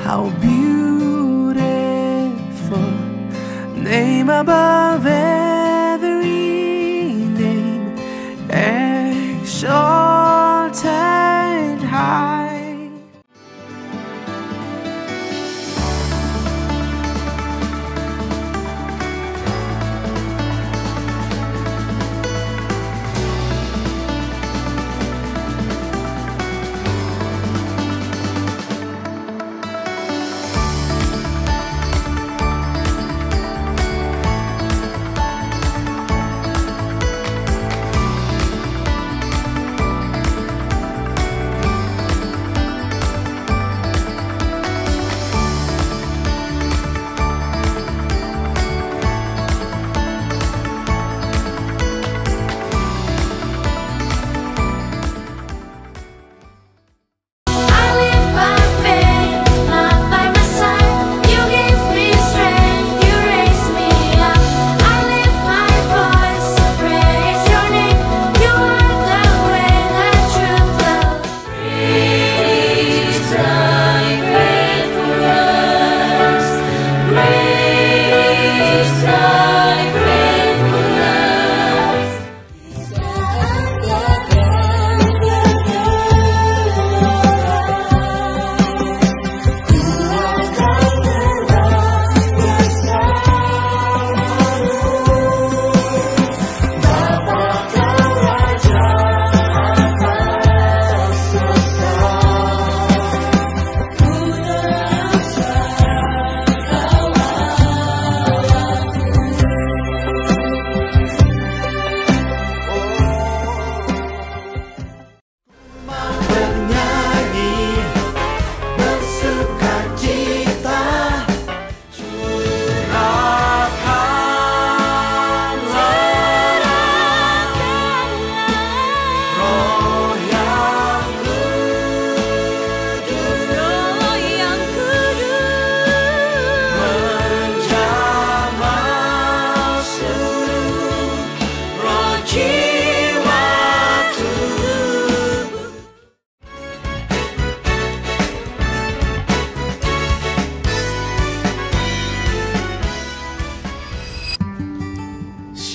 how beautiful, name above every name, exalted high.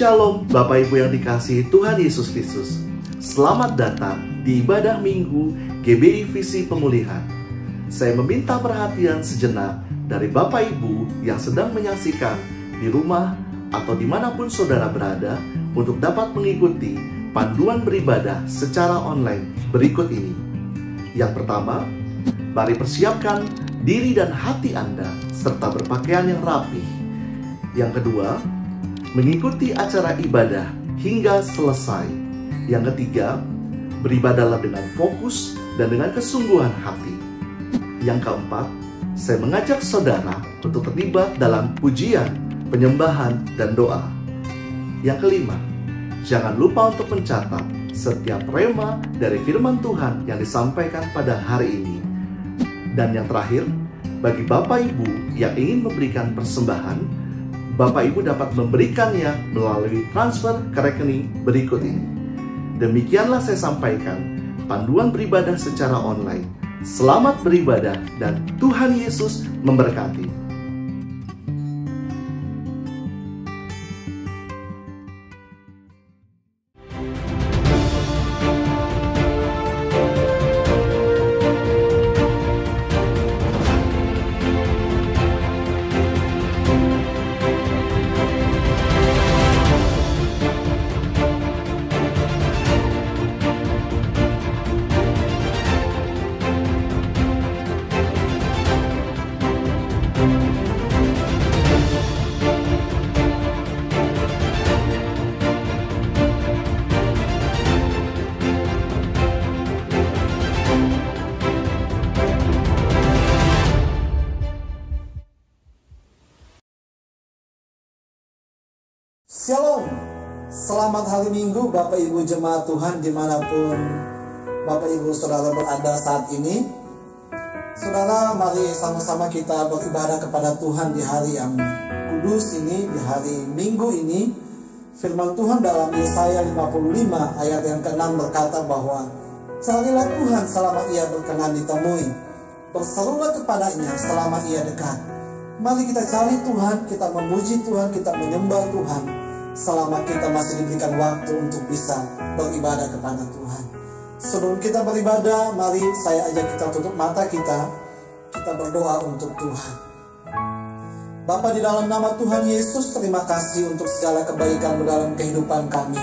Shalom Bapak Ibu yang dikasihi Tuhan Yesus Kristus. Selamat datang di ibadah Minggu GBI Visi Pemulihan. Saya meminta perhatian sejenak dari Bapak Ibu yang sedang menyaksikan di rumah atau dimanapun saudara berada untuk dapat mengikuti panduan beribadah secara online berikut ini. Yang pertama, mari persiapkan diri dan hati Anda serta berpakaian yang rapih. Yang kedua, mengikuti acara ibadah hingga selesai. Yang ketiga, beribadahlah dengan fokus dan dengan kesungguhan hati. Yang keempat, saya mengajak saudara untuk terlibat dalam pujian, penyembahan, dan doa. Yang kelima, jangan lupa untuk mencatat setiap rema dari firman Tuhan yang disampaikan pada hari ini. Dan yang terakhir, bagi Bapak Ibu yang ingin memberikan persembahan, Bapak Ibu dapat memberikannya melalui transfer ke rekening berikut ini. Demikianlah saya sampaikan panduan beribadah secara online. Selamat beribadah dan Tuhan Yesus memberkati. Shalom, selamat hari Minggu Bapak Ibu Jemaat Tuhan dimanapun Bapak Ibu Saudara berada saat ini. Saudara, mari sama-sama kita beribadah kepada Tuhan di hari yang kudus ini, di hari Minggu ini. Firman Tuhan dalam Yesaya 55 ayat yang ke-6 berkata bahwa carilah Tuhan selama ia berkenan ditemui, berserulah kepadanya selama ia dekat. Mari kita cari Tuhan, kita memuji Tuhan, kita menyembah Tuhan selama kita masih diberikan waktu untuk bisa beribadah kepada Tuhan. Sebelum kita beribadah, mari saya ajak kita tutup mata kita berdoa untuk Tuhan. Bapa, di dalam nama Tuhan Yesus, terima kasih untuk segala kebaikan dalam kehidupan kami.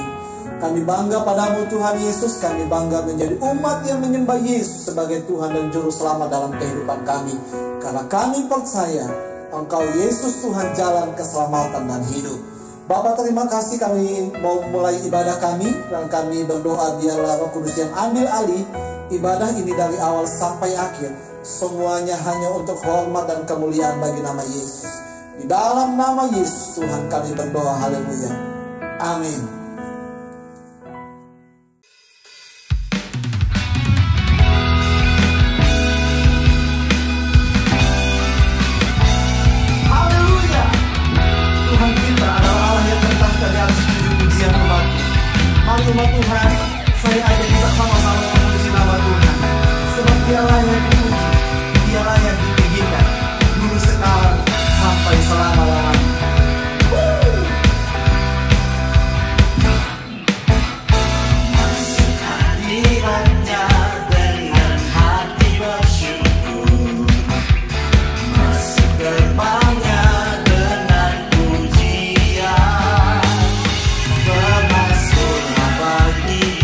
Kami bangga padamu Tuhan Yesus, kami bangga menjadi umat yang menyembah Yesus sebagai Tuhan dan Juru Selamat dalam kehidupan kami. Karena kami percaya Engkau Yesus Tuhan jalan keselamatan dan hidup. Bapa, terima kasih, kami mau mulai ibadah kami dan kami berdoa biarlah Roh Kudus yang ambil alih ibadah ini dari awal sampai akhir. Semuanya hanya untuk hormat dan kemuliaan bagi nama Yesus. Di dalam nama Yesus Tuhan kami berdoa, haleluya. Amin. Haleluya. Tuhan kita adalah Allah yang tertata di atas puji-pujian umat-Nya. Mari umat Tuhan, saya ajak kita sama-sama memuji nama Tuhan. Sebab Dialah yang dipuji, Dialah yang ditinggikan, dulu sekarang sampai selama-lamanya. Masuk hadiratnya dengan hati bersyukur, masuk gerbangnya dengan pujian, bermasuklah bagi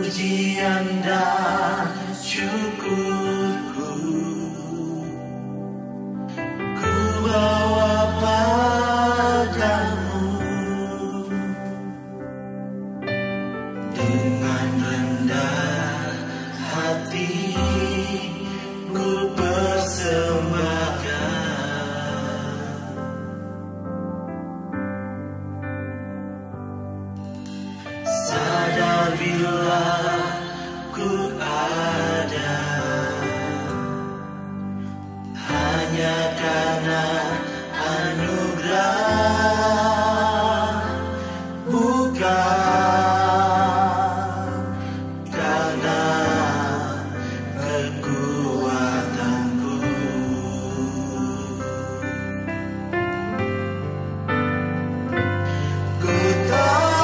pujian dan syukurku ku bawa padamu. Dengan rendah hati ku persembahkan, sadar bila ku ada hanya karena anugerah, bukan karena kekuatanku. Ku tahu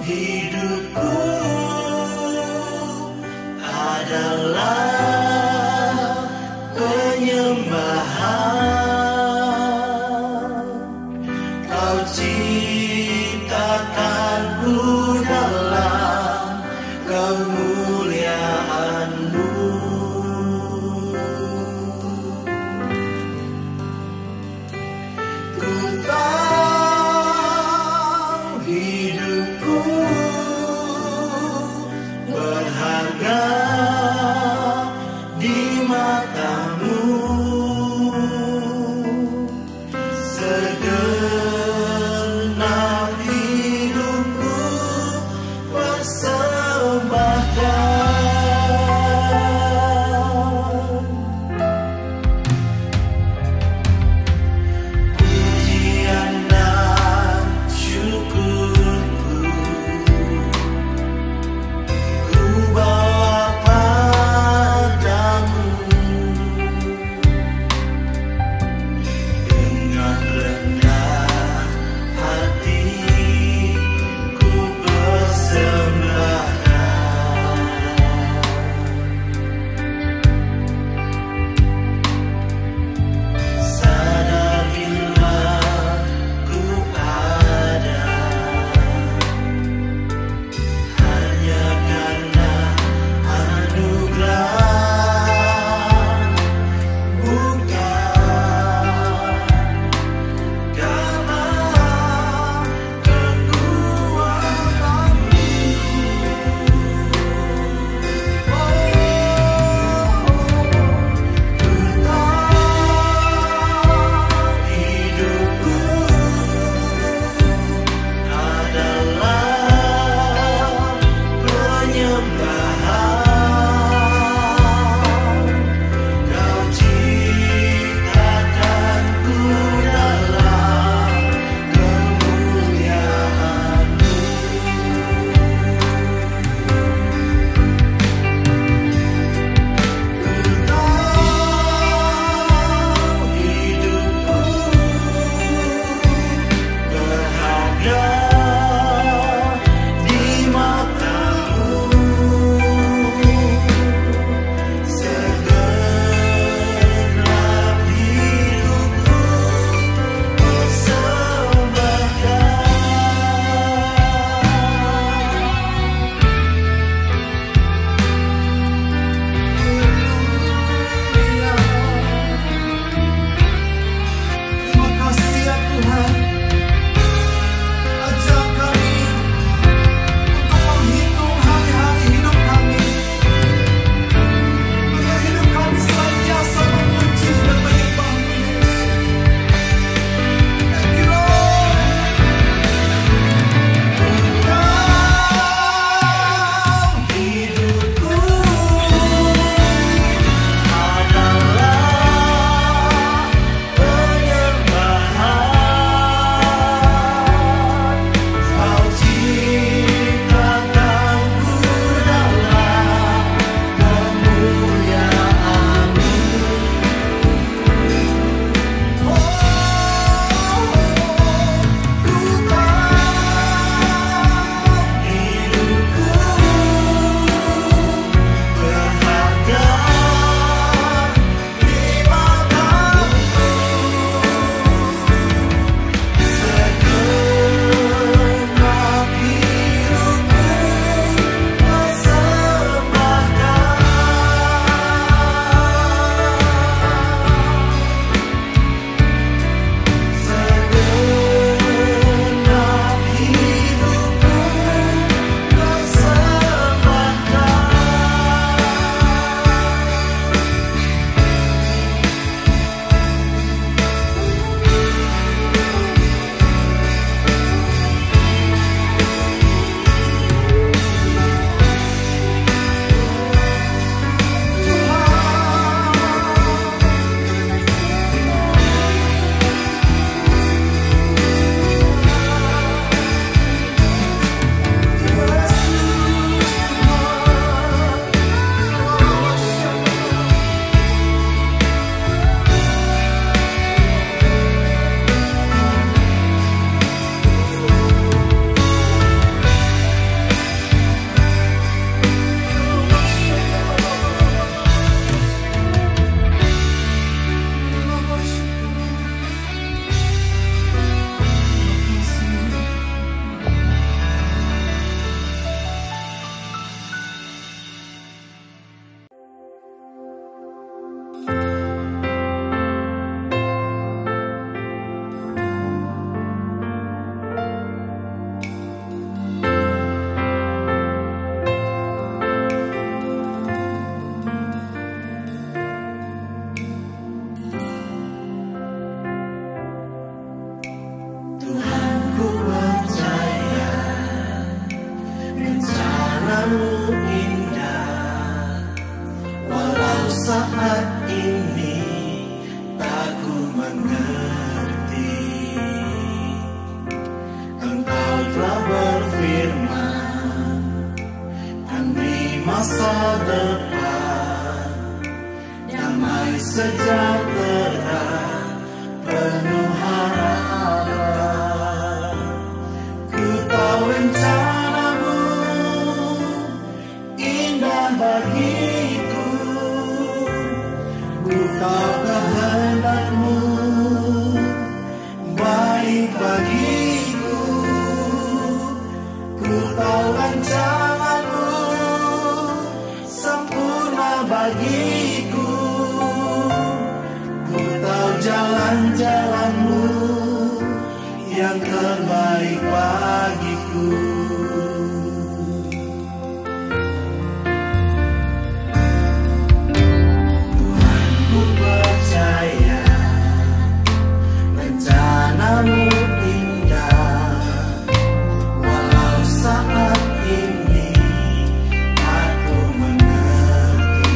hidup depan, damai sejahtera penuh harapan. Ku tahu rencanamu indah bagiku, ku tahu kehendakmu baik bagiku, ku tahu rancanganmu sempurna bagiku, ku tahu jalan-jalanmu yang terbaik bagiku. Tuhan, ku percaya rencanamu indah, walau saat ini aku mengerti.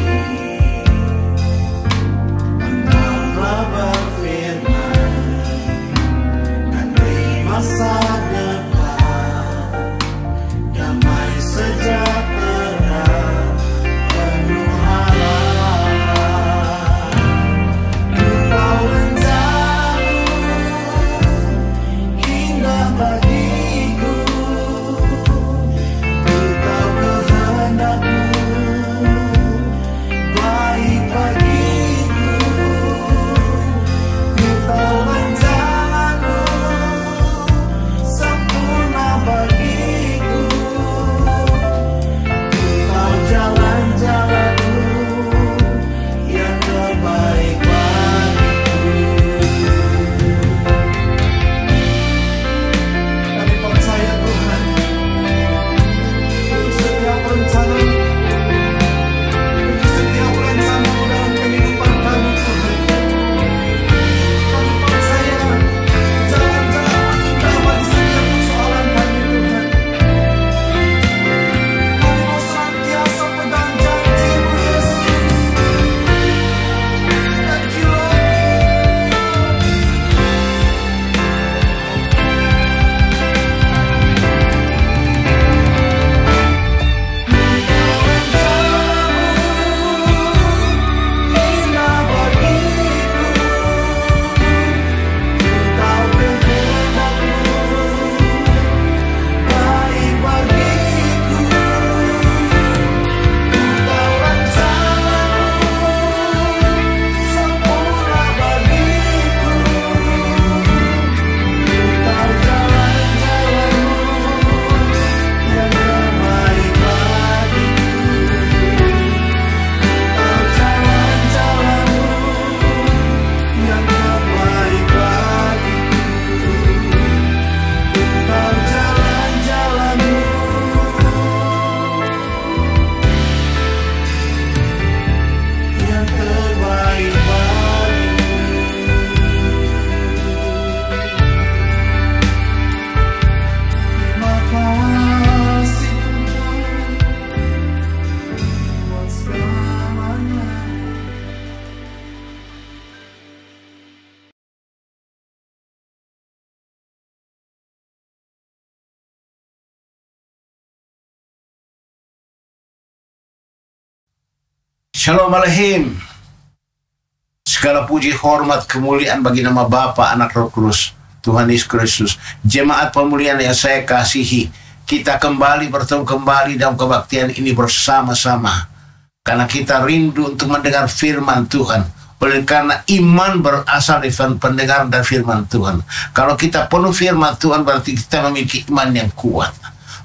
Engkau telah berfirman dan beri masa depan, damai sejahtera penuh harapan. Ku tahu rencanamu indah bagiku, ku tahu kehendakmu baik bagiku, ku tahu rancanganmu sempurna bagiku, ku tahu jalan-jalanmu yang terbaik bagiku. Kami percaya Tuhan, untuk setiap rencana, untuk setiap rencana dalam kehidupan kami Tuhan. Kami percaya jalan-jalan indah bagi setiap persoalan kami Tuhan. Kami mau senantiasa pegang janji-Mu Yesus. Thank you Lord. Indah bagiku, ku tahu kehendakmu baik bagiku, ku tahu rancanganmu sempurna bagiku, ku tahu jalan-jalanmu yang terbaik bagiku, tahu jalan-jalanmu yang terbaik bagiku, tahu jalan-jalanmu yang terbaik bagiku. Terima kasih Tuhan buat selamanya. Shalom Aleichem. Segala puji, hormat, kemuliaan bagi nama Bapa, Anak, Roh Kudus, Tuhan Yesus Kristus. Jemaat pemulihan yang saya kasihi, kita bertemu kembali dalam kebaktian ini bersama-sama. Karena kita rindu untuk mendengar firman Tuhan. Oleh karena iman berasal dari pendengaran dan firman Tuhan. Kalau kita penuh firman Tuhan, berarti kita memiliki iman yang kuat.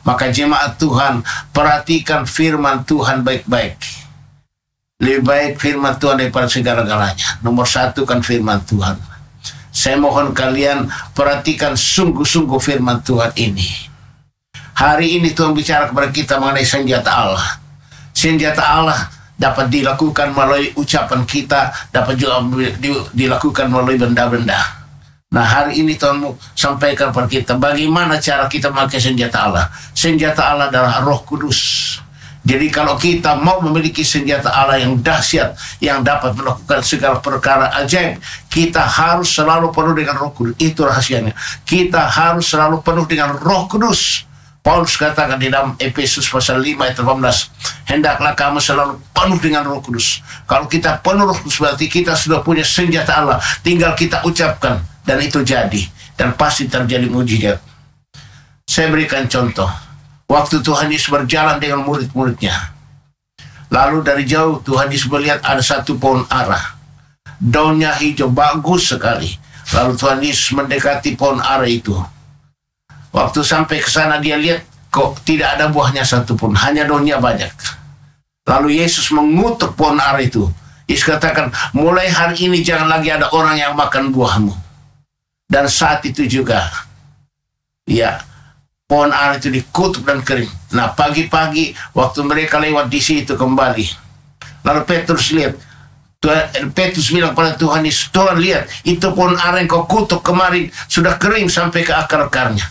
Maka jemaat Tuhan, perhatikan firman Tuhan baik-baik. Lebih baik firman Tuhan daripada segala-galanya. Nomor satu kan firman Tuhan. Saya mohon kalian perhatikan sungguh-sungguh firman Tuhan ini. Hari ini Tuhan bicara kepada kita mengenai senjata Allah. Senjata Allah dapat dilakukan melalui ucapan kita, dapat juga dilakukan melalui benda-benda. Nah, hari ini Tuhan mau sampaikan kepada kita bagaimana cara kita memakai senjata Allah. Senjata Allah adalah Roh Kudus. Jadi kalau kita mau memiliki senjata Allah yang dahsyat, yang dapat melakukan segala perkara ajaib, kita harus selalu penuh dengan Roh Kudus. Itu rahasianya. Kita harus selalu penuh dengan Roh Kudus. Paulus katakan di dalam Efesus pasal 5 ayat 18, hendaklah kamu selalu penuh dengan Roh Kudus. Kalau kita penuh Roh Kudus berarti kita sudah punya senjata Allah, tinggal kita ucapkan dan itu jadi, dan pasti terjadi mujizat. Saya berikan contoh. Waktu Tuhan Yesus berjalan dengan murid-muridnya, lalu dari jauh Tuhan Yesus melihat ada satu pohon ara, daunnya hijau bagus sekali. Lalu Tuhan Yesus mendekati pohon ara itu. Waktu sampai ke sana dia lihat kok tidak ada buahnya satupun, hanya daunnya banyak. Lalu Yesus mengutuk pohon ara itu. Yesus katakan, mulai hari ini jangan lagi ada orang yang makan buahmu. Dan saat itu juga, ya, pohon ara itu dikutuk dan kering. Nah, pagi-pagi waktu mereka lewat di situ kembali, lalu Petrus lihat. Petrus bilang pada Tuhan Yesus, Tuhan lihat, itu pohon ara yang kau kutuk kemarin sudah kering sampai ke akar-akarnya.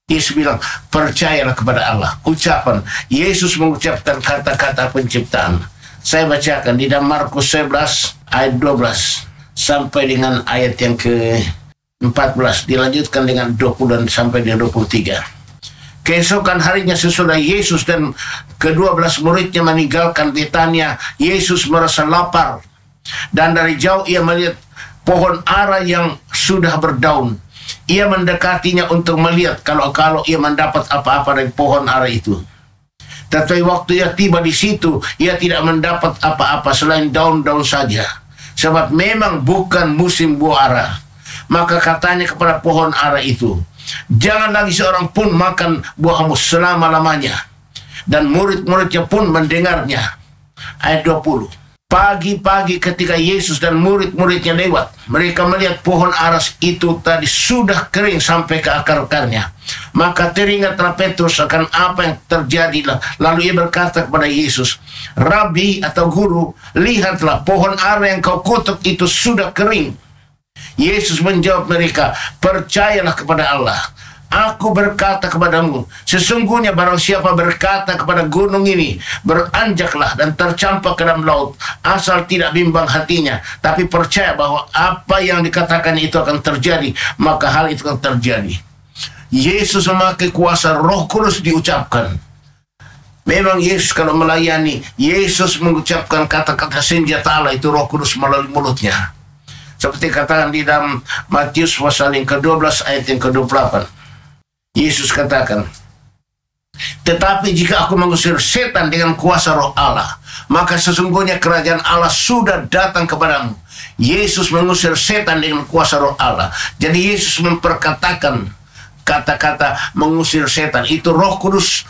Yesus bilang, percayalah kepada Allah. Ucapan, Yesus mengucapkan kata-kata penciptaan. Saya bacakan di dalam Markus 11 ayat 12 sampai dengan ayat yang ke-14. Dilanjutkan dengan 20 dan sampai dengan 23. Keesokan harinya sesudah Yesus dan ke-12 muridnya meninggalkan Betania, Yesus merasa lapar. Dan dari jauh ia melihat pohon ara yang sudah berdaun. Ia mendekatinya untuk melihat kalau ia mendapat apa-apa dari pohon ara itu. Tetapi waktu ia tiba di situ, ia tidak mendapat apa-apa selain daun-daun saja. Sebab memang bukan musim buah ara. Maka katanya kepada pohon ara itu, jangan lagi seorang pun makan buahmu selama-lamanya. Dan murid-muridnya pun mendengarnya. Ayat 20. Pagi-pagi ketika Yesus dan murid-muridnya lewat, mereka melihat pohon ara itu tadi sudah kering sampai ke akar-akarnya. Maka teringatlah Petrus akan apa yang terjadi. Lalu ia berkata kepada Yesus, Rabi atau Guru, lihatlah pohon ara yang kau kutuk itu sudah kering. Yesus menjawab mereka, percayalah kepada Allah. Aku berkata kepadamu, sesungguhnya barang siapa berkata kepada gunung ini, beranjaklah dan tercampak ke dalam laut, asal tidak bimbang hatinya, tapi percaya bahwa apa yang dikatakan itu akan terjadi, maka hal itu akan terjadi. Yesus memakai kuasa Roh Kudus diucapkan. Memang Yesus kalau melayani, Yesus mengucapkan kata-kata senjata Allah itu Roh Kudus melalui mulutnya. Seperti katakan di dalam Matius pasal yang ke-12 ayat yang ke-28. Yesus katakan, tetapi jika aku mengusir setan dengan kuasa Roh Allah, maka sesungguhnya kerajaan Allah sudah datang kepadamu. Yesus mengusir setan dengan kuasa Roh Allah. Jadi Yesus memperkatakan kata-kata mengusir setan. Itu Roh Kudus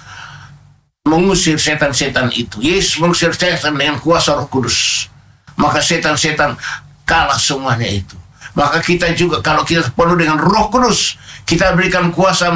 mengusir setan-setan itu. Yesus mengusir setan dengan kuasa Roh Kudus. Maka setan-setan kalah semuanya itu. Maka kita juga kalau kita penuh dengan Roh Kudus, kita berikan kuasa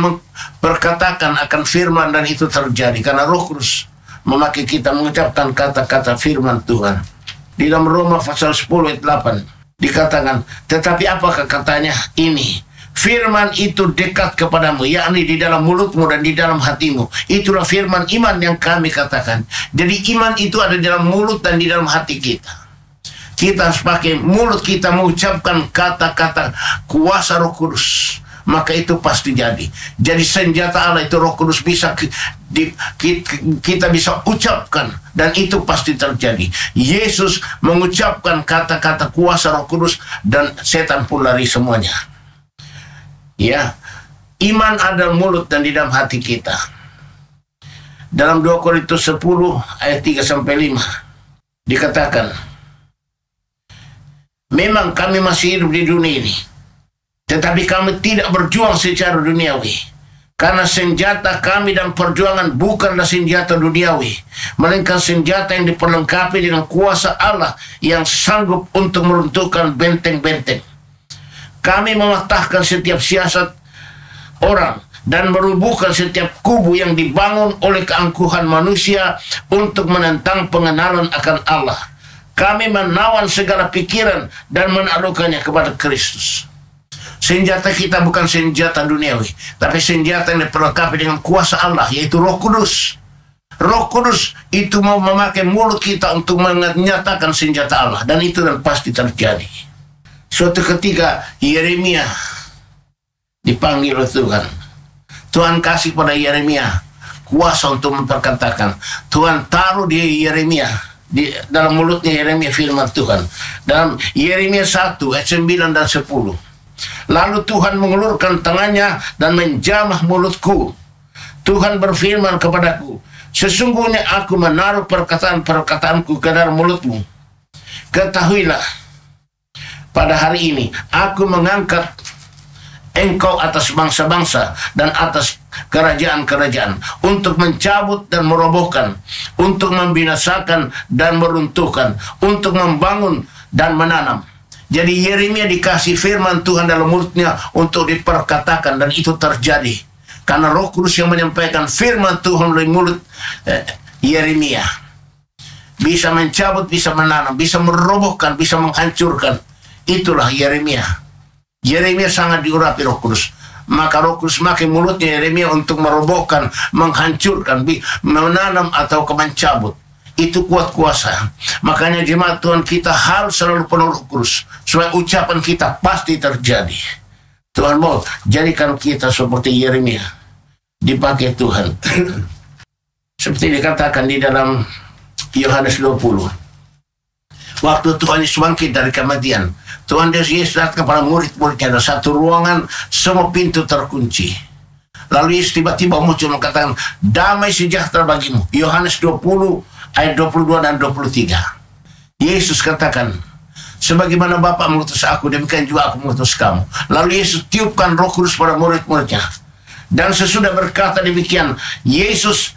berkatakan akan firman dan itu terjadi. Karena Roh Kudus memakai kita mengucapkan kata-kata firman Tuhan. Di dalam Roma pasal 10 ayat 8 dikatakan, tetapi apakah katanya ini? Firman itu dekat kepadamu, yakni di dalam mulutmu dan di dalam hatimu. Itulah firman iman yang kami katakan. Jadi iman itu ada di dalam mulut dan di dalam hati kita. Kita harus pakai mulut kita mengucapkan kata-kata kuasa Roh Kudus. Maka itu pasti jadi. Jadi senjata Allah itu Roh Kudus bisa kita bisa ucapkan. Dan itu pasti terjadi. Yesus mengucapkan kata-kata kuasa Roh Kudus dan setan pun lari semuanya. Ya, iman ada mulut dan di dalam hati kita. Dalam 2 Korintus 10 ayat 3-5 dikatakan, memang kami masih hidup di dunia ini, tetapi kami tidak berjuang secara duniawi. Karena senjata kami dan perjuangan bukanlah senjata duniawi, melainkan senjata yang diperlengkapi dengan kuasa Allah yang sanggup untuk meruntuhkan benteng-benteng. Kami mematahkan setiap siasat orang dan merubuhkan setiap kubu yang dibangun oleh keangkuhan manusia untuk menentang pengenalan akan Allah. Kami menawan segala pikiran dan menaklukkannya kepada Kristus. Senjata kita bukan senjata duniawi, tapi senjata yang diperlengkapi dengan kuasa Allah, yaitu Roh Kudus. Roh Kudus itu mau memakai mulut kita untuk menyatakan senjata Allah, dan itu dan pasti terjadi. Suatu ketika Yeremia dipanggil oleh Tuhan. Tuhan kasih pada Yeremia kuasa untuk memperkatakan. Tuhan taruh di Yeremia, di dalam mulutnya Yeremia firman Tuhan. Dalam Yeremia 1 ayat 9 dan 10. Lalu Tuhan mengulurkan tangannya dan menjamah mulutku. Tuhan berfirman kepadaku, sesungguhnya aku menaruh perkataan-perkataanku ke dalam mulutmu. Ketahuilah, pada hari ini aku mengangkat engkau atas bangsa-bangsa dan atas kerajaan-kerajaan, untuk mencabut dan merobohkan, untuk membinasakan dan meruntuhkan, untuk membangun dan menanam. Jadi Yeremia dikasih firman Tuhan dalam mulutnya untuk diperkatakan, dan itu terjadi karena Roh Kudus yang menyampaikan firman Tuhan melalui mulut Yeremia. Bisa mencabut, bisa menanam, bisa merobohkan, bisa menghancurkan. Itulah Yeremia. Yeremia sangat diurapi Roh Kudus. Maka Roh Kudus makin mulutnya Yeremia untuk merobohkan, menghancurkan, menanam atau mencabut. Itu kuat kuasa. Makanya jemaat Tuhan, kita harus selalu penuh Roh Kudus, supaya ucapan kita pasti terjadi. Tuhan mau jadikan kita seperti Yeremia, dipakai Tuhan. Seperti dikatakan di dalam Yohanes 20. Waktu Tuhan Yesus bangkit dari kematian, Tuhan Yesus datang kepada murid-muridnya, ada satu ruangan, semua pintu terkunci. Lalu Yesus tiba-tiba muncul mengatakan, damai sejahtera bagimu. Yohanes 20 ayat 22 dan 23. Yesus katakan, sebagaimana Bapa mengutus aku, demikian juga aku mengutus kamu. Lalu Yesus tiupkan Roh Kudus pada murid-muridnya. Dan sesudah berkata demikian, Yesus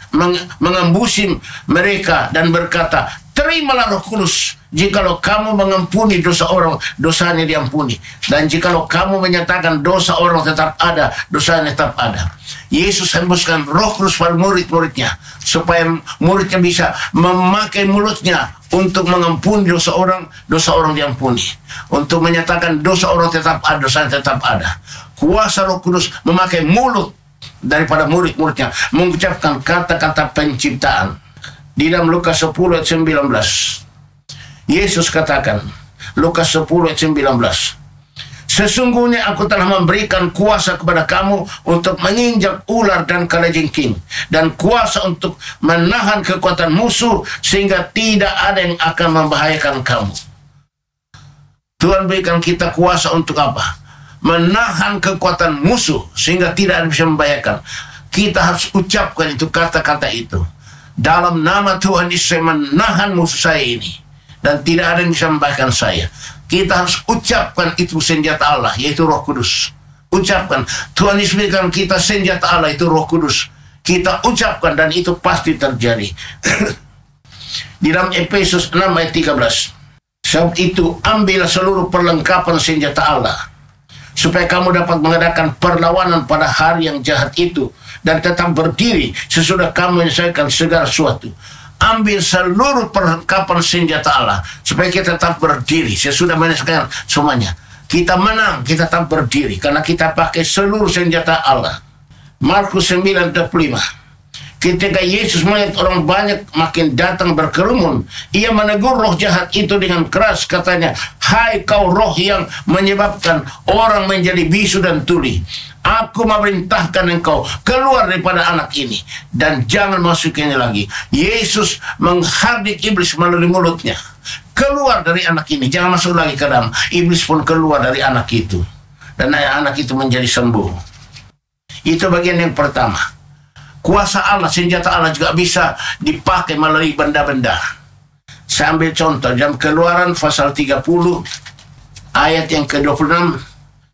mengembusi mereka dan berkata, terimalah Roh Kudus. Jikalau kamu mengampuni dosa orang, dosanya diampuni. Dan jikalau kamu menyatakan dosa orang tetap ada, dosanya tetap ada. Yesus hembuskan Roh Kudus pada murid-muridnya, supaya muridnya bisa memakai mulutnya untuk mengampuni dosa orang diampuni. Untuk menyatakan dosa orang tetap ada, dosanya tetap ada. Kuasa Roh Kudus memakai mulut daripada murid-muridnya, mengucapkan kata-kata penciptaan. Di dalam Lukas 10 ayat 19. Yesus katakan, Lukas 10 ayat 19, sesungguhnya aku telah memberikan kuasa kepada kamu untuk menginjak ular dan kalajengking, dan kuasa untuk menahan kekuatan musuh, sehingga tidak ada yang akan membahayakan kamu. Tuhan berikan kita kuasa untuk apa? Menahan kekuatan musuh, sehingga tidak ada yang bisa membahayakan. Kita harus ucapkan itu, kata-kata itu. Dalam nama Tuhan Yesus, saya menahan musuh saya ini, dan tidak ada yang bisa membahayakan saya. Kita harus ucapkan itu senjata Allah, yaitu Roh Kudus. Ucapkan, Tuhan Yesus berikan kita senjata Allah, itu Roh Kudus. Kita ucapkan, dan itu pasti terjadi. Di dalam Efesus 6 ayat 13. Sebab itu, ambillah seluruh perlengkapan senjata Allah, supaya kamu dapat mengadakan perlawanan pada hari yang jahat itu, dan tetap berdiri sesudah kamu menyelesaikan segala sesuatu. Ambil seluruh perlengkapan senjata Allah, supaya kita tetap berdiri sesudah menyelesaikan semuanya. Kita menang, kita tetap berdiri, karena kita pakai seluruh senjata Allah. Markus 9:25. Ketika Yesus melihat orang banyak makin datang berkerumun, ia menegur roh jahat itu dengan keras, katanya, hai kau roh yang menyebabkan orang menjadi bisu dan tuli, aku memerintahkan engkau keluar daripada anak ini, dan jangan masukinya lagi. Yesus menghardik iblis melalui mulutnya. Keluar dari anak ini, jangan masuk lagi ke dalam. Iblis pun keluar dari anak itu, dan anak itu menjadi sembuh. Itu bagian yang pertama. Kuasa Allah, senjata Allah juga bisa dipakai melalui benda-benda. Saya ambil contoh dalam Keluaran pasal 30 ayat yang ke-26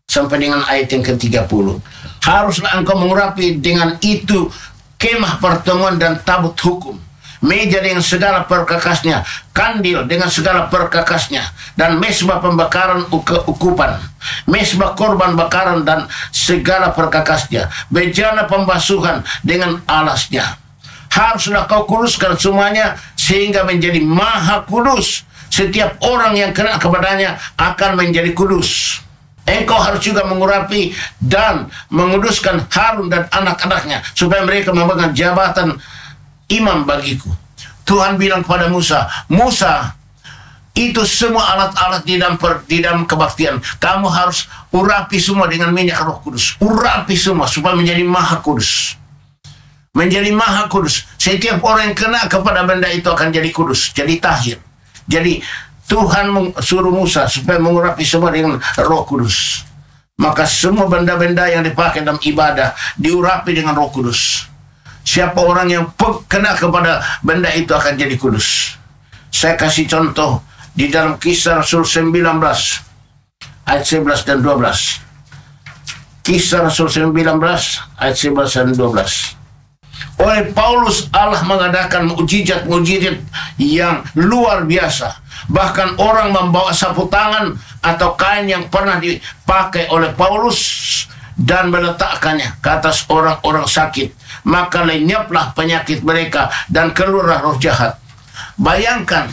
sampai dengan ayat yang ke-30. Haruslah engkau mengurapi dengan itu kemah pertemuan dan tabut hukum, meja dengan segala perkakasnya, kandil dengan segala perkakasnya, dan mesbah pembakaran ukupan, mesbah korban bakaran dan segala perkakasnya, bejana pembasuhan dengan alasnya. Haruslah kau kuduskan semuanya sehingga menjadi maha kudus. Setiap orang yang kena kepadanya akan menjadi kudus. Engkau harus juga mengurapi dan menguduskan Harun dan anak-anaknya, supaya mereka memegang jabatan imam bagiku. Tuhan bilang kepada Musa, Musa, itu semua alat-alat di dalam kebaktian, kamu harus urapi semua dengan minyak Roh Kudus. Urapi semua supaya menjadi maha kudus. Menjadi maha kudus. Setiap orang yang kena kepada benda itu akan jadi kudus, jadi tahir. Jadi Tuhan suruh Musa supaya mengurapi semua dengan Roh Kudus. Maka semua benda-benda yang dipakai dalam ibadah diurapi dengan Roh Kudus. Siapa orang yang kena kepada benda itu akan jadi kudus. Saya kasih contoh di dalam Kisah Rasul 19 ayat 11 dan 12. Kisah Rasul 19 ayat 11 dan 12. Oleh Paulus Allah mengadakan mukjizat-mukjizat yang luar biasa. Bahkan orang membawa sapu tangan atau kain yang pernah dipakai oleh Paulus dan meletakkannya ke atas orang-orang sakit. Maka lenyaplah penyakit mereka dan keluarlah roh jahat. Bayangkan,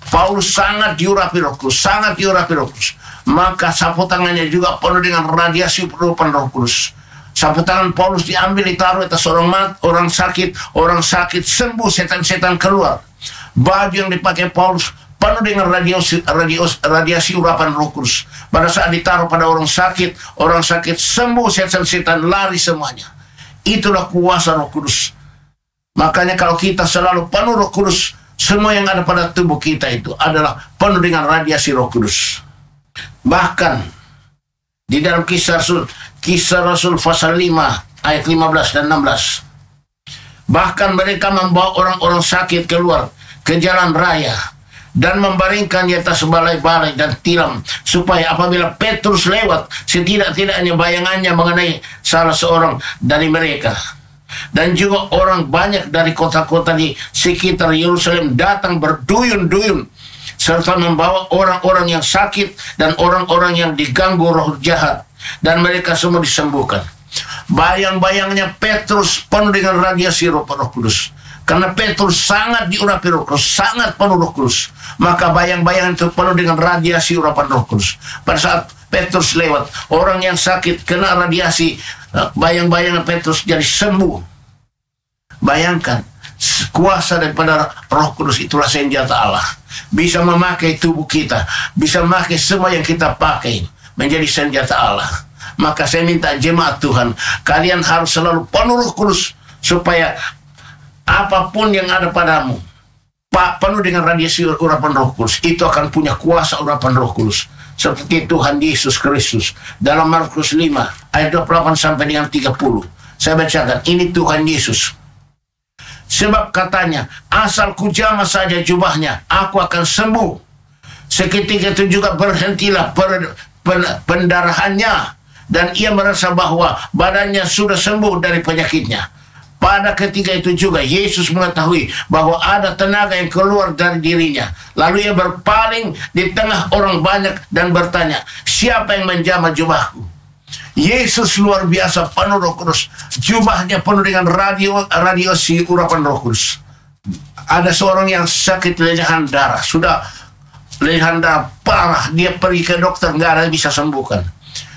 Paulus sangat diurapi Roh Kudus, sangat diurapi Roh Kudus. Maka sapu tangannya juga penuh dengan radiasi perupahan Roh Kudus. Sapu tangan Paulus diambil, ditaruh atas orang sakit sembuh, setan-setan keluar. Baju yang dipakai Paulus penuh dengan radiasi urapan Roh Kudus. Pada saat ditaruh pada orang sakit sembuh, setan-setan lari semuanya. Itulah kuasa Roh Kudus. Makanya kalau kita selalu penuh Roh Kudus, semua yang ada pada tubuh kita itu adalah penuh dengan radiasi Roh Kudus. Bahkan di dalam Kisah Rasul pasal 5 ayat 15 dan 16. Bahkan mereka membawa orang-orang sakit keluar ke jalan raya dan membaringkan di atas balai-balai dan tilam, supaya apabila Petrus lewat, setidak-tidaknya bayangannya mengenai salah seorang dari mereka. Dan juga orang banyak dari kota-kota di sekitar Yerusalem datang berduyun-duyun, serta membawa orang-orang yang sakit dan orang-orang yang diganggu roh jahat, dan mereka semua disembuhkan. Bayang-bayangnya Petrus penuh dengan radiasi Roh Kudus. Karena Petrus sangat diurapi Roh Kudus, sangat penuh Roh Kudus. Maka bayang-bayang itu penuh dengan radiasi urapan Roh Kudus. Pada saat Petrus lewat, orang yang sakit kena radiasi, bayang-bayang Petrus jadi sembuh. Bayangkan, kuasa daripada Roh Kudus itulah senjata Allah. Bisa memakai tubuh kita, bisa memakai semua yang kita pakai menjadi senjata Allah. Maka saya minta jemaat Tuhan, kalian harus selalu penuh Roh Kudus, supaya apapun yang ada padamu penuh dengan radiasi urapan Roh Kudus, itu akan punya kuasa urapan Roh Kudus. Seperti Tuhan Yesus Kristus dalam Markus 5 ayat 28 sampai dengan 30. Saya bacakan, ini Tuhan Yesus. Sebab katanya, asal kujama saja jubahnya, aku akan sembuh. Seketika itu juga berhentilah pendarahannya, dan ia merasa bahwa badannya sudah sembuh dari penyakitnya. Pada ketika itu juga Yesus mengetahui bahwa ada tenaga yang keluar dari dirinya. Lalu ia berpaling di tengah orang banyak dan bertanya, siapa yang menjamah jubahku? Yesus luar biasa penuh Roh Kudus. Jubahnya penuh dengan radiasi urapan Roh Kudus. Ada seorang yang sakit lelehan darah, sudah lelehan darah parah, dia pergi ke dokter, nggak ada yang bisa sembuhkan.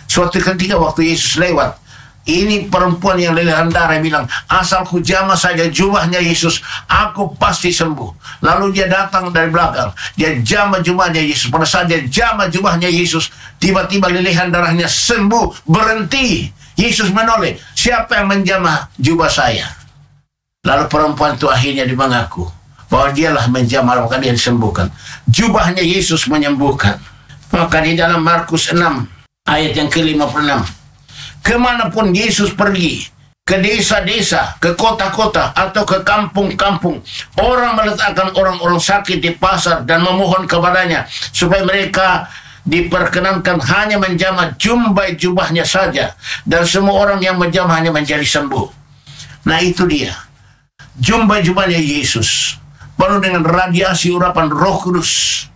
Suatu ketika waktu Yesus lewat, ini perempuan yang lelehan darah bilang, asal ku jamah saja jubahnya Yesus, aku pasti sembuh. Lalu dia datang dari belakang, dia jamah jubahnya Yesus. Pada saat dia jamah jubahnya Yesus, tiba-tiba lelehan darahnya sembuh, berhenti. Yesus menoleh, siapa yang menjamah jubah saya? Lalu perempuan itu akhirnya mengaku bahwa dialah menjamah, maka dia disembuhkan. Jubahnya Yesus menyembuhkan. Maka di dalam Markus 6 ayat yang ke-56, kemanapun Yesus pergi, ke desa-desa, ke kota-kota, atau ke kampung-kampung, orang meletakkan orang-orang sakit di pasar dan memohon kepadanya supaya mereka diperkenankan hanya menjamah jumbai jubahnya saja, dan semua orang yang menjamahnya menjadi sembuh. Nah itu dia, jumbai jubahnya Yesus penuh dengan radiasi urapan Roh Kudus.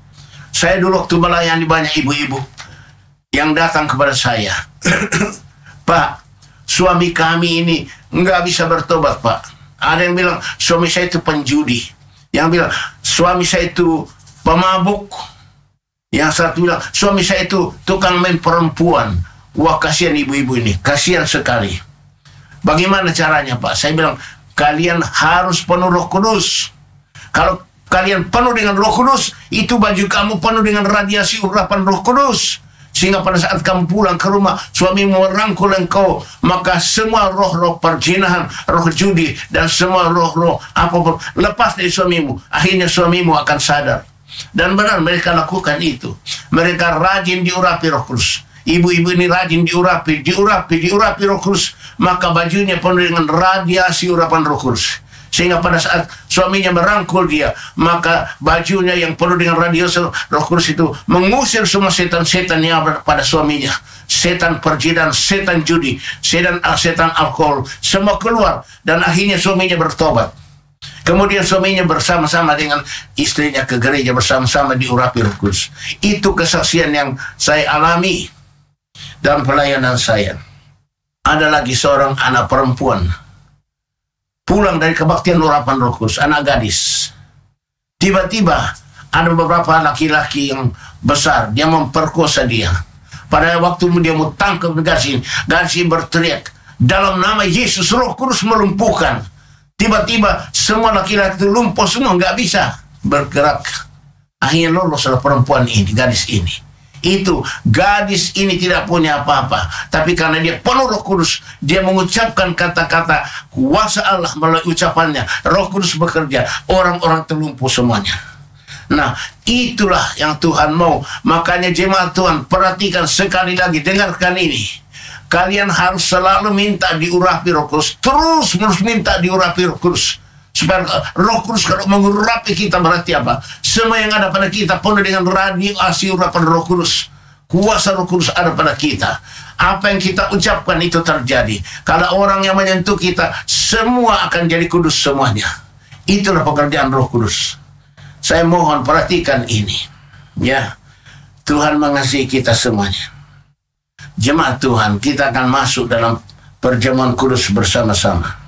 Saya dulu waktu melayani banyak ibu-ibu yang datang kepada saya, Pak, suami kami ini nggak bisa bertobat, Pak. Ada yang bilang suami saya itu penjudi, yang bilang suami saya itu pemabuk, yang satu bilang suami saya itu tukang main perempuan. Wah, kasihan ibu-ibu ini, kasihan sekali. Bagaimana caranya, Pak? Saya bilang kalian harus penuh Roh Kudus. Kalau kalian penuh dengan Roh Kudus, itu baju kamu penuh dengan radiasi urapan Roh Kudus. Sehingga pada saat kamu pulang ke rumah, suamimu merangkul engkau, maka semua roh-roh perzinahan, roh judi, dan semua roh-roh apapun lepas dari suamimu. Akhirnya suamimu akan sadar. Dan benar mereka lakukan itu. Mereka rajin diurapi Roh Kudus. Ibu-ibu ini rajin diurapi Roh Kudus. Maka bajunya penuh dengan radiasi urapan Roh Kudus. Sehingga pada saat suaminya merangkul dia, maka bajunya yang penuh dengan radiasi Roh Kudus itu mengusir semua setan-setan yang ada pada suaminya. Setan perjinan, setan judi, setan alkohol, semua keluar. Dan akhirnya suaminya bertobat. Kemudian suaminya bersama-sama dengan istrinya ke gereja, bersama-sama diurapi Roh Kudus. Itu kesaksian yang saya alami dalam pelayanan saya. Ada lagi seorang anak perempuan pulang dari kebaktian urapan Roh Kudus, anak gadis. Tiba-tiba ada beberapa laki-laki yang besar, dia memperkosa dia. Pada waktu dia mau tangkap gadis ini berteriak, dalam nama Yesus Roh Kudus melumpuhkan. Tiba-tiba semua laki-laki itu lumpuh semua, nggak bisa bergerak. Akhirnya loloslah perempuan ini, gadis ini. Itu gadis ini tidak punya apa-apa, tapi karena dia penuh Roh Kudus, dia mengucapkan kata-kata kuasa Allah melalui ucapannya. Roh Kudus bekerja, orang-orang terlumpuh semuanya. Nah, itulah yang Tuhan mau. Makanya jemaat Tuhan, perhatikan sekali lagi, dengarkan ini. Kalian harus selalu minta diurapi Roh Kudus, terus minta diurapi Roh Kudus. Supaya Roh Kudus kalau mengurapi kita berarti apa? Semua yang ada pada kita penuh dengan radiasi urapan Roh Kudus. Kuasa Roh Kudus ada pada kita. Apa yang kita ucapkan itu terjadi. Kalau orang yang menyentuh kita, semua akan jadi kudus semuanya. Itulah pekerjaan Roh Kudus. Saya mohon perhatikan ini. Ya, Tuhan mengasihi kita semuanya. Jemaat Tuhan, kita akan masuk dalam perjamuan kudus bersama-sama.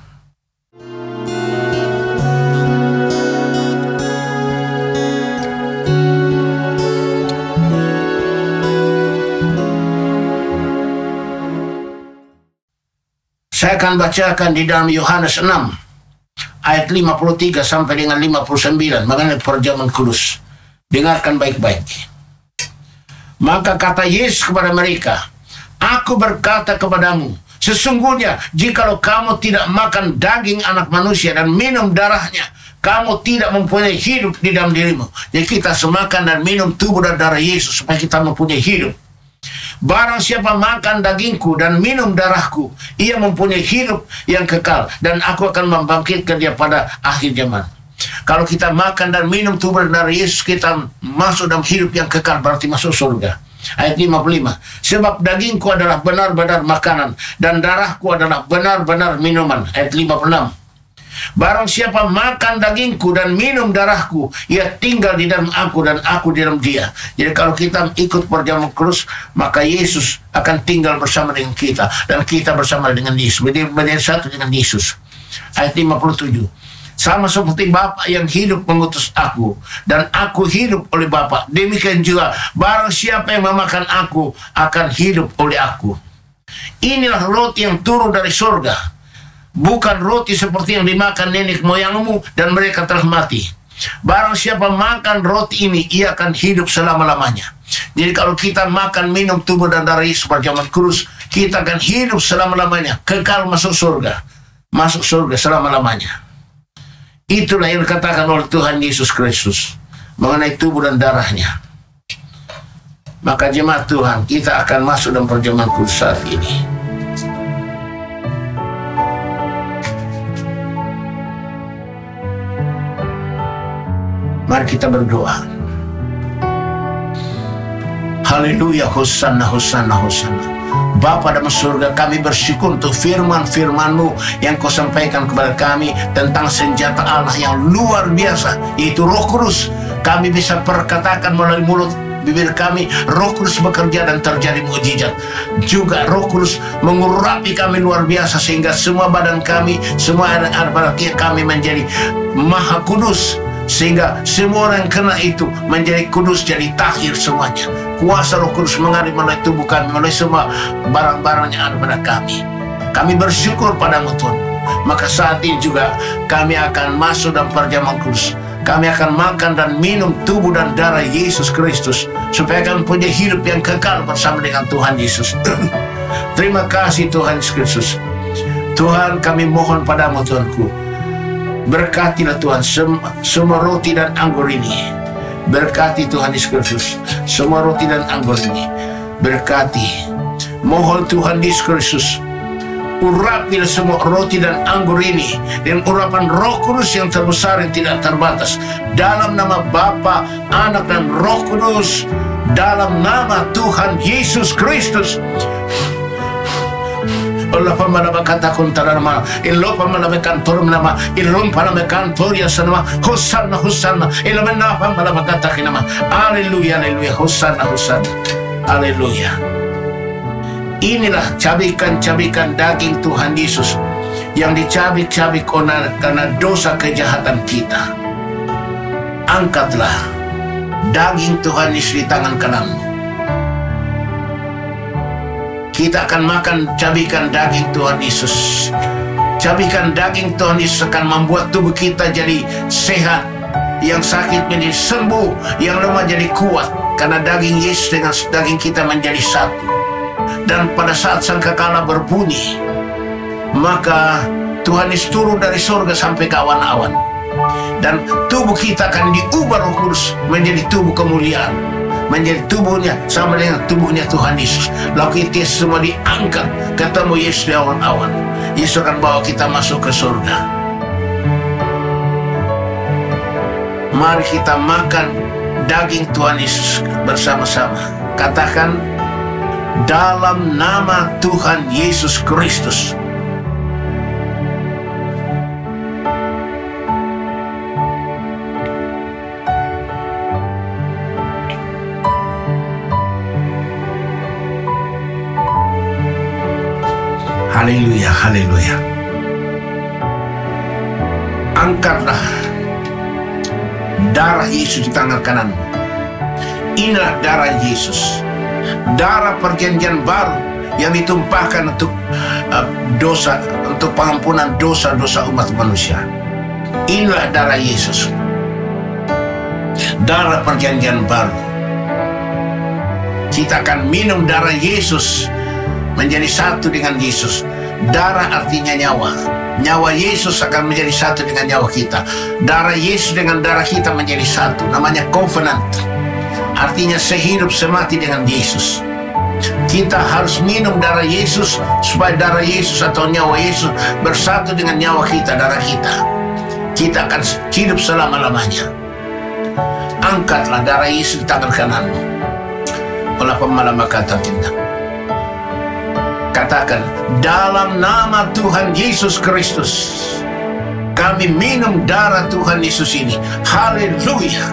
Saya akan bacakan di dalam Yohanes 6 ayat 53 sampai dengan 59 mengenai perjamuan kudus. Dengarkan baik-baik. Maka kata Yesus kepada mereka, Aku berkata kepadamu, sesungguhnya jikalau kamu tidak makan daging anak manusia dan minum darahnya, kamu tidak mempunyai hidup di dalam dirimu. Jadi kita semakan dan minum tubuh dan darah Yesus supaya kita mempunyai hidup. Barang siapa makan dagingku dan minum darahku, ia mempunyai hidup yang kekal, dan aku akan membangkitkan dia pada akhir zaman. Kalau kita makan dan minum tubuh dan darah Yesus, kita masuk dalam hidup yang kekal, berarti masuk surga. Ayat 55, sebab dagingku adalah benar-benar makanan, dan darahku adalah benar-benar minuman. Ayat 56, barang siapa makan dagingku dan minum darahku, ia tinggal di dalam aku dan aku di dalam dia. Jadi kalau kita ikut perjamuan kudus, maka Yesus akan tinggal bersama dengan kita, dan kita bersama dengan Yesus, menjadi satu dengan Yesus. Ayat 57, sama seperti Bapa yang hidup mengutus aku, dan aku hidup oleh Bapa, demikian juga barang siapa yang memakan aku akan hidup oleh aku. Inilah roti yang turun dari surga, bukan roti seperti yang dimakan nenek moyangmu dan mereka telah mati. Barang siapa makan roti ini, ia akan hidup selama-lamanya. Jadi kalau kita makan minum tubuh dan darah Yesus perjamuan kudus, kita akan hidup selama-lamanya, kekal masuk surga selama-lamanya. Itulah yang dikatakan oleh Tuhan Yesus Kristus mengenai tubuh dan darahnya. Maka jemaat Tuhan, kita akan masuk dalam perjamuan kudus saat ini. Mari kita berdoa. Haleluya, Hosanna, Hosanna, Hosanna. Bapa dalam surga, kami bersyukur untuk firman-firman-Mu yang Kau sampaikan kepada kami tentang senjata Allah yang luar biasa, yaitu Roh Kudus. Kami bisa perkatakan melalui mulut bibir kami, Roh Kudus bekerja dan terjadi mukjizat. Juga Roh Kudus mengurapi kami luar biasa, sehingga semua badan kami, semua yang ada pada kami menjadi maha kudus, sehingga semua orang yang kena itu menjadi kudus, jadi tahir semuanya. Kuasa Roh Kudus mengalir melalui tubuh kami, melalui semua barang-barang yang ada pada kami. Kami bersyukur padamu Tuhan. Maka saat ini juga kami akan masuk dalam perjamuan kudus Kami akan makan dan minum tubuh dan darah Yesus Kristus, supaya kami punya hidup yang kekal bersama dengan Tuhan Yesus. Terima kasih Tuhan Yesus Kristus. Tuhan, kami mohon padamu Tuhanku, berkatilah Tuhan semua roti dan anggur ini. Berkati Tuhan Yesus Kristus semua roti dan anggur ini. Berkati. Mohon Tuhan Yesus Kristus, urapilah semua roti dan anggur ini dengan urapan Roh Kudus yang terbesar yang tidak terbatas. Dalam nama Bapa, Anak dan Roh Kudus, dalam nama Tuhan Yesus Kristus. Allah pamalama kata kuntara nama, ilo pamalama kantor nama, ilum pamalama kantor ya sana, hosanna hosanna, ilum nama pamalama kata kinama. Haleluya, haleluya, hosanna hosanna, haleluya. Inilah cabikan-cabikan daging Tuhan Yesus yang dicabik-cabik karena dosa kejahatan kita. Angkatlah daging Tuhan Yesus di tangan kananmu. Kita akan makan cabikan daging Tuhan Yesus. Cabikan daging Tuhan Yesus akan membuat tubuh kita jadi sehat, yang sakit menjadi sembuh, yang lemah jadi kuat, karena daging Yesus dengan daging kita menjadi satu. Dan pada saat sangkakala berbunyi, maka Tuhan Yesus turun dari surga sampai ke awan-awan, dan tubuh kita akan diubah Roh Kudus menjadi tubuh kemuliaan, menjadi tubuhnya sama dengan tubuhnya Tuhan Yesus. Lalu kita semua diangkat ketemu Yesus di awan-awan. Yesus akan bawa kita masuk ke surga. Mari kita makan daging Tuhan Yesus bersama-sama. Katakan, dalam nama Tuhan Yesus Kristus. Haleluya, haleluya. Angkatlah darah Yesus di tangan kananmu. Inilah darah Yesus, darah perjanjian baru yang ditumpahkan untuk dosa, untuk pengampunan dosa-dosa umat manusia. Inilah darah Yesus, darah perjanjian baru. Kita akan minum darah Yesus, menjadi satu dengan Yesus. Darah artinya nyawa. Nyawa Yesus akan menjadi satu dengan nyawa kita. Darah Yesus dengan darah kita menjadi satu. Namanya covenant. Artinya sehidup semati dengan Yesus. Kita harus minum darah Yesus supaya darah Yesus atau nyawa Yesus bersatu dengan nyawa kita, darah kita. Kita akan hidup selama-lamanya. Angkatlah darah Yesus di tangan kananmu. Olah pemalama kata kita. Katakan, dalam nama Tuhan Yesus Kristus, kami minum darah Tuhan Yesus ini. Haleluya.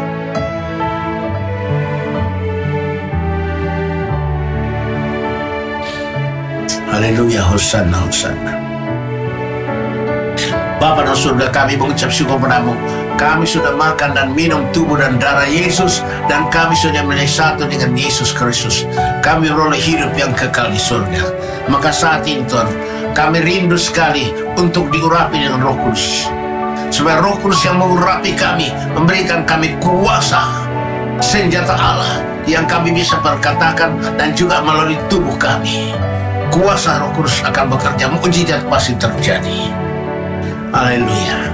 Haleluya, hosanna, hosanna. Bapa dan surga, kami mengucap syukur padamu. Kami sudah makan dan minum tubuh dan darah Yesus, dan kami sudah menjadi satu dengan Yesus Kristus. Kami beroleh hidup yang kekal di surga. Maka saat ini Tuhan, kami rindu sekali untuk diurapi dengan Roh Kudus, supaya Roh Kudus yang mengurapi kami, memberikan kami kuasa, senjata Allah yang kami bisa perkatakan, dan juga melalui tubuh kami. Kuasa Roh Kudus akan bekerja, mukjizat pasti terjadi. Haleluya.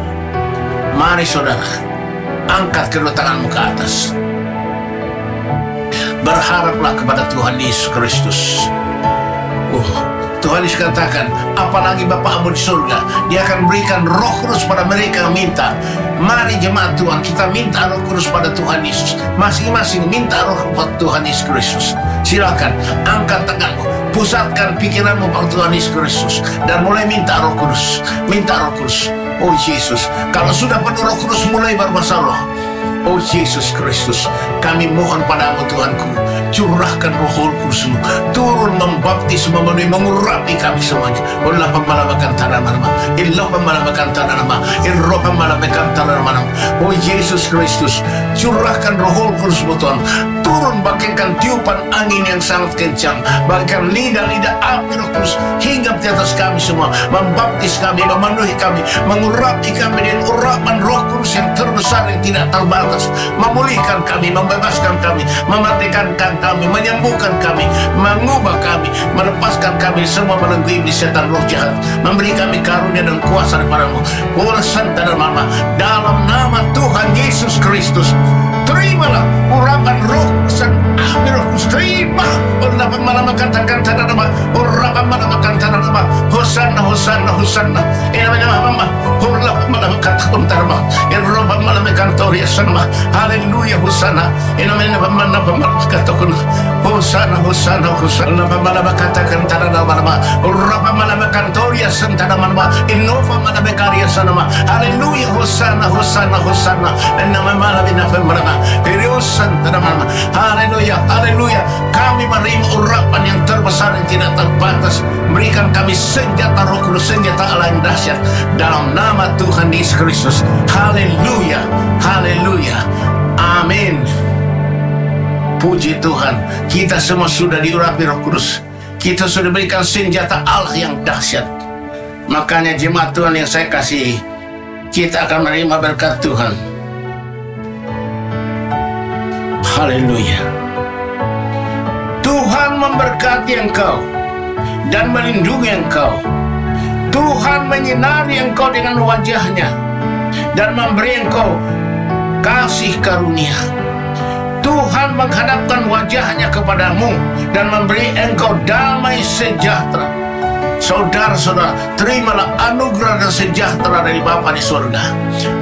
Mari saudara, angkat kedua tanganmu ke atas. Berharaplah kepada Tuhan Yesus Kristus. Tuhan Yesus katakan, apalagi Bapamu di surga, Dia akan berikan Roh Kudus pada mereka yang minta. Mari jemaat Tuhan, kita minta Roh Kudus pada Tuhan Yesus. Masing-masing minta Roh pada Tuhan Yesus Kristus. Silakan angkat tanganmu, pusatkan pikiranmu pada Tuhan Yesus Kristus, dan mulai minta Roh Kudus. Minta Roh Kudus. Oh Yesus, kalau sudah penuh Roh Kudus, mulai bermasalah. Oh Yesus Kristus, kami mohon padamu Tuhanku, curahkan Roh Kudus-Mu, turun membaptis, memenuhi, mengurapi kami semuanya. Allah pemalabakan tanah nama, Allah pemalabakan tanah nama, Allah pemalabakan tanah nama. Oh Yesus Kristus, curahkan Roh Kudus-Mu Tuhan, turun bagaikan tiupan angin yang sangat kencang, bagaikan lidah-lidah api Roh Kudus hinggap di atas kami semua, membaptis kami, memenuhi kami, mengurapi kami dengan urapan Roh Kudus yang terbesar besar yang tidak terbatas, memulihkan kami, membebaskan kami, memerdekakan kami, menyembuhkan kami, mengubah kami, melepaskan kami semua belenggu iblis setan roh jahat, memberi kami karunia dan kuasa daripada-Mu. Santa dan Mama, dalam nama Tuhan Yesus Kristus, terimalah urapan Roh Kudus, amin. Roh Kudus, terima. Urapan malam katakan tanah nama, urapan malam katakan nama, Hosanna, Hosanna, Hosanna. Ina nama, urapan malam katakan tanah nama, urapan malam kantori sama. Haleluya, Hosanna. Ina nama malam katakan, Hosanna, Hosanna, Hosanna. Malam katakan tanah nama, urapan malam kantori sama nama, Innova malam karya sama. Haleluya, Hosanna, Hosanna, Hosanna. Nama malam malam. Haleluya, haleluya. Kami menerima urapan yang terbesar yang tidak terbatas. Berikan kami senjata Roh Kudus, senjata Allah yang dahsyat, dalam nama Tuhan Yesus Kristus. Haleluya, haleluya, amin. Puji Tuhan, kita semua sudah diurapi Roh Kudus. Kita sudah berikan senjata Allah yang dahsyat. Makanya jemaat Tuhan yang saya kasihi, kita akan menerima berkat Tuhan. Haleluya. Tuhan memberkati engkau dan melindungi engkau. Tuhan menyinari engkau dengan wajahnya dan memberi engkau kasih karunia. Tuhan menghadapkan wajahnya kepadamu dan memberi engkau damai sejahtera. Saudara-saudara, terimalah anugerah dan sejahtera dari Bapa di surga.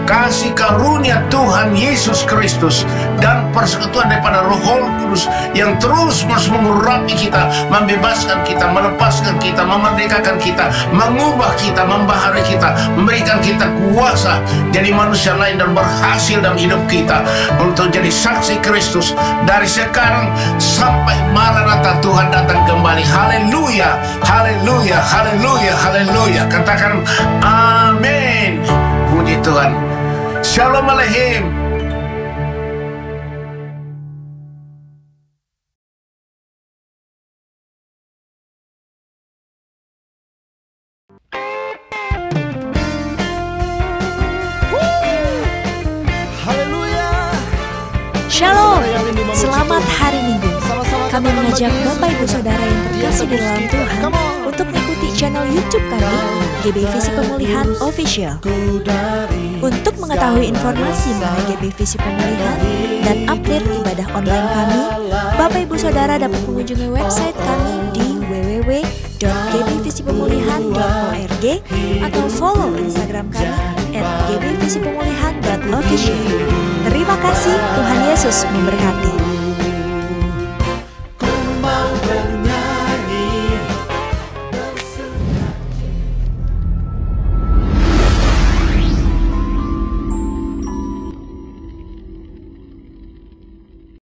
Kasih karunia Tuhan Yesus Kristus dan persekutuan daripada Roh Kudus yang terus-menerus mengurapi kita, membebaskan kita, melepaskan kita, memerdekakan kita, mengubah kita, membaharui kita, memberikan kita kuasa jadi manusia lain dan berhasil dalam hidup kita untuk jadi saksi Kristus dari sekarang sampai Maranatha Tuhan datang kembali. Haleluya, haleluya, haleluya, haleluya. Katakan amin. Puji Tuhan. Shalom Aleichem. Shalom, selamat hari Minggu. Kami mengajak Bapak Ibu Saudara yang terkasih di dalam Tuhan untuk mengikuti channel YouTube kami, GBI Visi Pemulihan Official. Untuk mengetahui informasi mengenai GBI Visi Pemulihan dan update ibadah online kami, Bapak Ibu Saudara dapat mengunjungi website kami di www.gbivisipemulihan.org atau follow Instagram kami @gbivisipemulihan.official. Terima kasih, Tuhan Yesus memberkati.